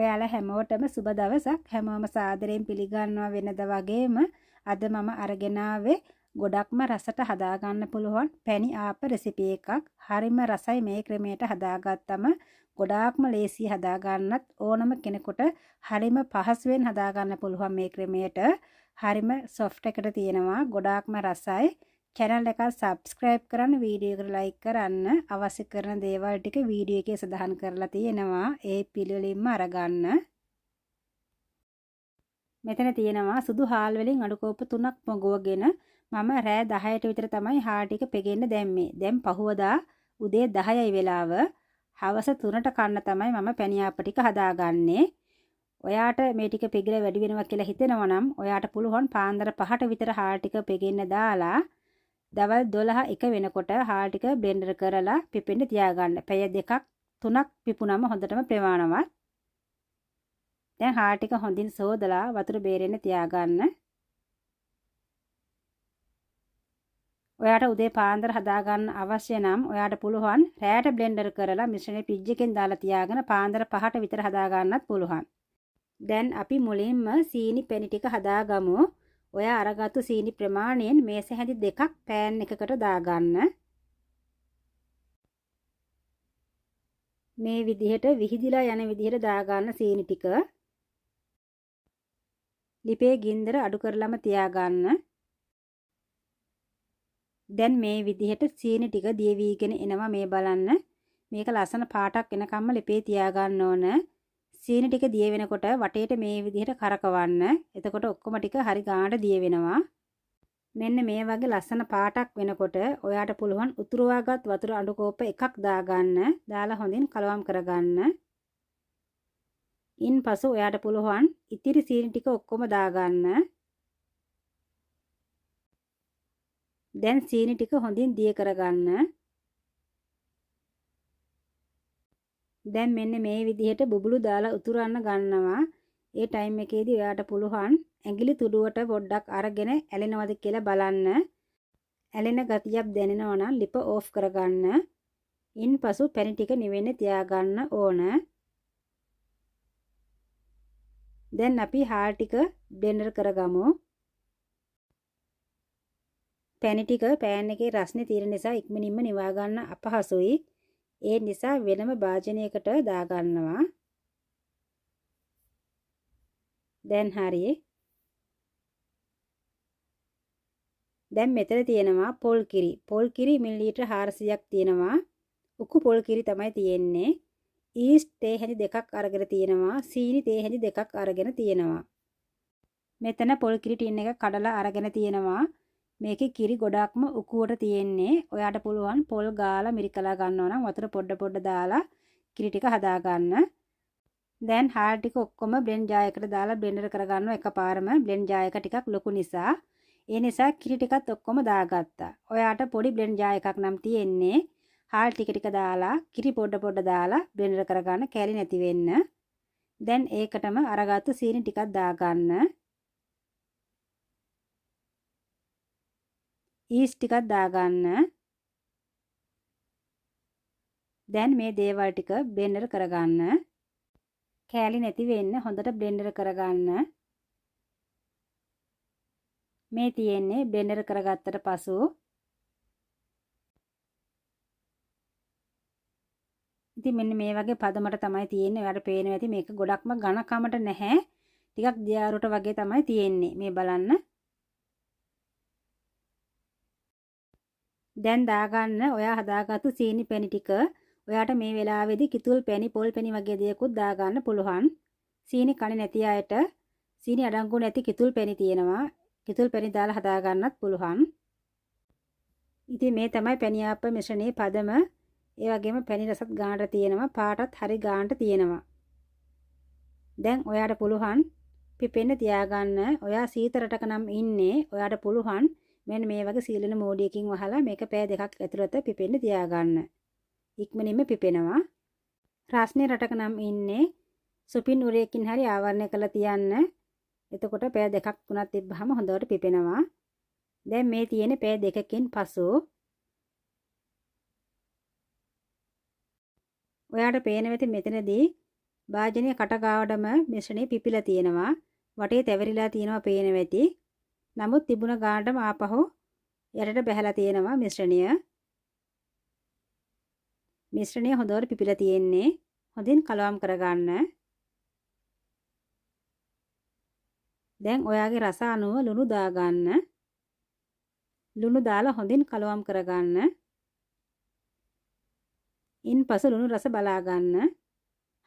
ඔයාලා හැමෝටම සුබ දවසක්. හැමෝම සාදරයෙන් පිළිගන්නවා වෙනද වගේම අද මම අරගෙන ආවේ ගොඩක්ම රසට හදාගන්න පුළුවන් පැණි ආප රෙසිපි එකක්. හරිම රසයි මේ ක්‍රමයට හදාගත්තම ගොඩාක්ම ලේසි හදාගන්නත් ඕනම කෙනෙකුට හරිම පහසුවෙන් හදාගන්න පුළුවන් මේ ක්‍රමයට. හරිම සොෆ්ට් එකට තියෙනවා. ගොඩාක්ම රසයි. channel එක subscribe කරන්න, වීඩියෝ එකට like කරන්න. අවශ්‍ය කරන දේවල් ටික වීඩියෝ එකේ සඳහන් කරලා තියෙනවා. ඒ පිළිවෙලින්ම අරගන්න. මෙතන තියෙනවා සුදු හාල් වලින් අඩු කෝප්ප 3ක් පොඟවගෙන මම රෑ 10ට විතර තමයි හාල් ටික පෙගෙන්න දැම්මේ. දැන් පහුවදා උදේ 10යි වෙලාව. හවස 3ට කන්න තමයි මම පැණි ආප ටික හදාගන්නේ. ඔයාට මේ ටික පෙගිලා වැඩි වෙනවා කියලා හිතෙනවා නම් ඔයාට පුළුවන් පාන්දර 5ට විතර හාල් ටික පෙගෙන්න දාලා දවල් 12 වෙනකොට හාල් ටික බ්ලෙන්ඩර් කරලා පිපෙන්න තියාගන්න. පැය 2ක් 3ක් පිපුනම හොඳටම ප්‍රමාණවත්. දැන් හාල් ටික හොඳින් සෝදලා වතුර බේරෙන්න තියාගන්න. ඔයාට උදේ පාන්දර හදාගන්න අවශ්‍ය නම් ඔයාට පුළුවන් රෑට බ්ලෙන්ඩර් කරලා මිශ්‍රණය ෆ්‍රිජ් එකෙන් දාලා තියාගෙන පාන්දර 5ට විතර හදාගන්නත් පුළුවන්. දැන් අපි මුලින්ම සීනි පැණි ටික හදාගමු. ඔයා අරගත්තු සීනි ප්‍රමාණයෙන් මේස හැඳි 2ක් පෑන් එකකට දාගන්න. මේ විදිහට විහිදිලා යන විදිහට දාගන්න සීනි ටික. ලිපේ ගින්දර අඩු කරලම තියාගන්න. දැන් මේ විදිහට සීනි ටික දිය වීගෙන එනවා මේ බලන්න. මේක ලස්සන පාටක් එනකම්ම ලිපේ තියාගන්න ඕන. සීනි ටික දිය වෙනකොට වටේට මේ විදිහට කරකවන්න. එතකොට ඔක්කොම ටික හරි ගානට දිය වෙනවා. මෙන්න මේ වගේ ලස්සන පාටක් වෙනකොට ඔයාට පුළුවන් උතුරවාගත් වතුර අඩු කෝප්ප එකක් දාගන්න. දාලා හොඳින් කලවම් කරගන්න. ඉන්පසු ඔයාට පුළුවන් ඉතිරි සීනි ටික ඔක්කොම දාගන්න. දැන් සීනි ටික හොඳින් දිය කරගන්න. දැන් මෙන්න මේ විදිහට බුබුලු දාලා උතුරන්න ගන්නවා. ඒ ටයිම් එකේදී ඔයාට පුළුවන් ඇඟිලි තුඩුවට පොඩ්ඩක් අරගෙන ඇලෙනවද කියලා බලන්න. ඇලෙන ගතියක් දැනෙනවා නම් ලිප ඕෆ් කරගන්න. ඉන්පසු පැණි ටික නිවෙන්න තියාගන්න ඕන. දැන් අපි හාල් ටික බ්ලෙන්ඩර් කරගමු. පැණි ටික පෑන් එකේ රස්නේ තියෙන නිසා ඉක්මනින්ම නිවා ගන්න අපහසුයි. ඒ නිසා වෙනම භාජනයකට දාගන්නවා. දැන් හරියි. දැන් මෙතන තියෙනවා පොල් කිරි. පොල් කිරි මිලිලීටර් 400ක් තියෙනවා. උකු පොල් කිරි තමයි තියෙන්නේ. ඊස්ට් තේ හැඳි 2ක් අරගෙන තියෙනවා. සීනි තේ හැඳි 2ක් අරගෙන තියෙනවා. මෙතන පොල් කිරි ටින් එක කඩලා අරගෙන තියෙනවා. මේකේ කිරි ගොඩක්ම උකුවට තියෙන්නේ. ඔයාට පුළුවන් පොල් ගාලා මිරිකලා ගන්නවා නම් වතුර පොඩ දාලා කිරි ටික හදාගන්න. දැන් හාල් ටික ඔක්කොම බ්ලෙන්ඩ් ජායකට දාලා බ්ලෙන්ඩර් කරගන්නවා එකපාරම. බ්ලෙන්ඩ් ජායක ටිකක් ලොකු නිසා. ඒ නිසා කිරි ටිකත් ඔක්කොම දාගත්තා. ඔයාට පොඩි බ්ලෙන්ඩ් ජායකක් නම් තියෙන්නේ. හාල් ටික දාලා කිරි පොඩ දාලා බ්ලෙන්ඩර් කරගන්න කැලි නැති වෙන්න. දැන් ඒකටම අරගත්තු සීනි ටිකක් දාගන්න. ඊස් ටිකක් දාගන්න. දැන් මේ දේවල් ටික බ්ලෙන්ඩර් කරගන්න. කෑලි නැති වෙන්න හොඳට බ්ලෙන්ඩර් කරගන්න. මේ තියෙන්නේ බ්ලෙන්ඩර් කරගත්තට පසු ඉතින් මෙන්න මේ වගේ පදමට තමයි තියෙන්නේ. ඔයාලට පේනවා ඇති මේක ගොඩක්ම ඝනකමට නැහැ. ටිකක් දියාරුවට වගේ තමයි තියෙන්නේ. මේ බලන්න. දැන් දාගන්න ඔයා හදාගත්තු සීනි පැණි ටික. ඔයාට මේ වෙලාවේදී කිතුල් පැණි, පොල් පැණි වගේ දේකුත් දාගන්න පුළුවන්. සීනි කන්නේ නැති අයට සීනි අඩංගු නැති කිතුල් පැණි තියෙනවා. කිතුල් පැණි දාලා හදාගන්නත් පුළුවන්. ඉතින් මේ තමයි පැණි ආප්ප මිශ්‍රණයේ පදම. ඒ වගේම පැණි රසත් ගානට තියෙනවා. පාටත් හරි ගානට තියෙනවා. දැන් ඔයාට පුළුවන් පිපෙන්න තියාගන්න. ඔයා සීත රටක නම් ඉන්නේ. ඔයාට පුළුවන් මෙන්න මේ වගේ සීලන මෝඩියකින් වහලා මේක පැය 2ක් ඇතුළත පිපෙන්න තියාගන්න. ඉක්මනින්ම පිපෙනවා. රස්නේ රටක නම් ඉන්නේ. සුපින් උරයකින් හරි ආවරණය කරලා තියන්න. එතකොට පැය 2ක් 3ක් තිබ්බහම හොඳට පිපෙනවා. දැන් මේ තියෙන්නේ පැය 2කින් පසු. ඔයාට පේන වෙති මෙතනදී භාජනයේ කට ගාවටම මිශ්‍රණය පිපිලා තියෙනවා. වටේ තැවරිලා තියෙනවා පේන වෙති. නමුත් තිබුණ ගානටම ආපහු යටට බැහැලා තියෙනවා මිශ්‍රණය. මිශ්‍රණය හොඳට පිපිලා තියෙන්නේ. හොඳින් කලවම් කරගන්න. දැන් ඔයාගේ රස අනුව ලුණු දාගන්න. ලුණු දාලා හොඳින් කලවම් කරගන්න. ඉන්පසු ලුණු රස බලා ගන්න.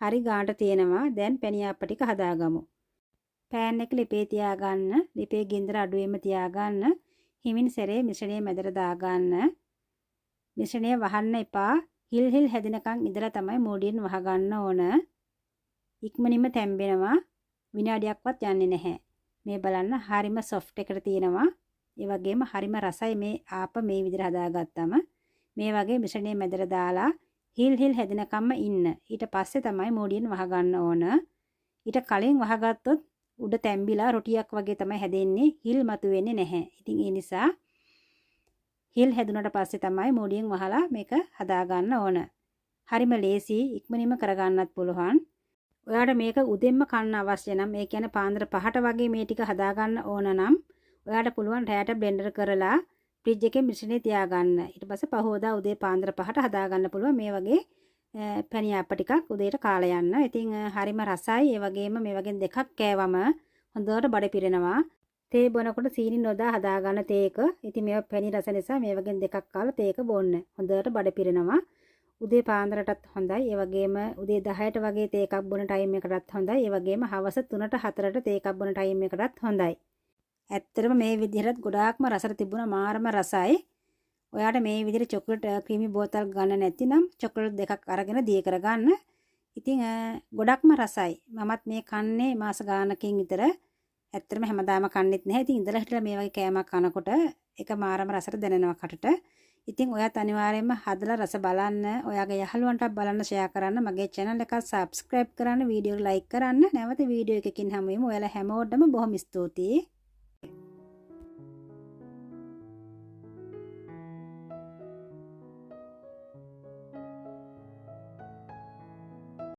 හරි ගානට තියෙනවා. දැන් පැණියාප්ප ටික හදාගමු. පෑන් එක ලිපේ තියාගන්න. ලිපේ ගින්දර අඩුවෙන්ම තියාගන්න. හිමින් සැරේ මිශ්‍රණය මැදට දාගන්න. මිශ්‍රණය වහන්න එපා. හිල් හිල් හැදෙනකන් ඉඳලා තමයි මූඩියෙන් වහගන්න ඕන. ඉක්මනින්ම තැම්බෙනවා. විනාඩියක්වත් යන්නේ නැහැ. මේ බලන්න හරිම සොෆ්ට් එකට තියෙනවා. ඒ වගේම හරිම රසයි මේ ආප මේ විදිහට හදාගත්තම. මේ වගේ මිශ්‍රණය මැදට දාලා හිල් හිල් හැදෙනකම්ම ඉන්න. ඊට පස්සේ තමයි මූඩියෙන් වහගන්න ඕන. ඊට කලින් වහගත්තොත් උඩ තැම්බිලා රොටියක් වගේ තමයි හැදෙන්නේ. හිල් මතුවෙන්නේ නැහැ. ඉතින් ඒ නිසා හිල් හැදුනට පස්සේ තමයි මූඩියෙන් වහලා මේක හදාගන්න ඕන. හරිම ලේසි. ඉක්මනින්ම කරගන්නත් පුළුවන්. ඔයාට මේක උදෙන්ම කන්න අවශ්‍ය නම් ඒ කියන්නේ පාන්දර 5ට වගේ මේ ටික හදාගන්න ඕන නම් ඔයාට පුළුවන් රැයට බ්ලෙන්ඩර් කරලා ෆ්‍රිජ් එකේ මිශ්‍රණය තියාගන්න. ඊට පස්සේ පහෝදා උදේ පාන්දර 5ට හදාගන්න පුළුවන් මේ වගේ පැණියාප්ප ටිකක් උදේට කාලා යන්න. ඉතින් හරිම රසයි. ඒ වගේම මේ වගේ දෙකක් කෑවම හොඳට බඩ පිරෙනවා. තේ බොනකොට සීනි නොදා හදාගන්න තේක. ඉතින් මේවා පැණි රස නිසා මේ වගේ දෙකක් කාලා තේක බොන්න. හොඳට බඩ පිරෙනවා. උදේ පාන්දරටත් හොඳයි. ඒ වගේම උදේ 10ට වගේ තේ එකක් බොන ටයිම් එකකටත් හොඳයි. ඒ වගේම හවස 3ට 4ට තේ එකක් බොන ටයිම් එකකටත් හොඳයි. ඇත්තටම මේ විදිහට ගොඩාක්ම රසට තිබුණා මාරම රසයි. ඔයාට මේ විදිහට චොක්ලට් ක්‍රීමි බෝතල් ගන්න නැතිනම් චොක්ලට් දෙකක් අරගෙන දී කරගන්න. ඉතින් ගොඩක්ම රසයි. මමත් මේ කන්නේ මාස ගානකින් විතර. ඇත්තටම හැමදාම කන්නෙත් නැහැ. ඉතින් ඉඳලා හිටලා මේ වගේ කෑමක් කනකොට ඒක මාරම රසට දැනෙනවා කටට. ඉතින් ඔයාත් අනිවාර්යයෙන්ම හදලා රස බලන්න. ඔයාගේ යහළුවන්ටත් බලන්න ෂෙයා කරන්න. මගේ channel එක subscribe කරන්න, වීඩියෝ එක like කරන්න. නැවත වීඩියෝ එකකින් හමු වෙමු. ඔයාලා හැමෝටම බොහොම ස්තුතියි.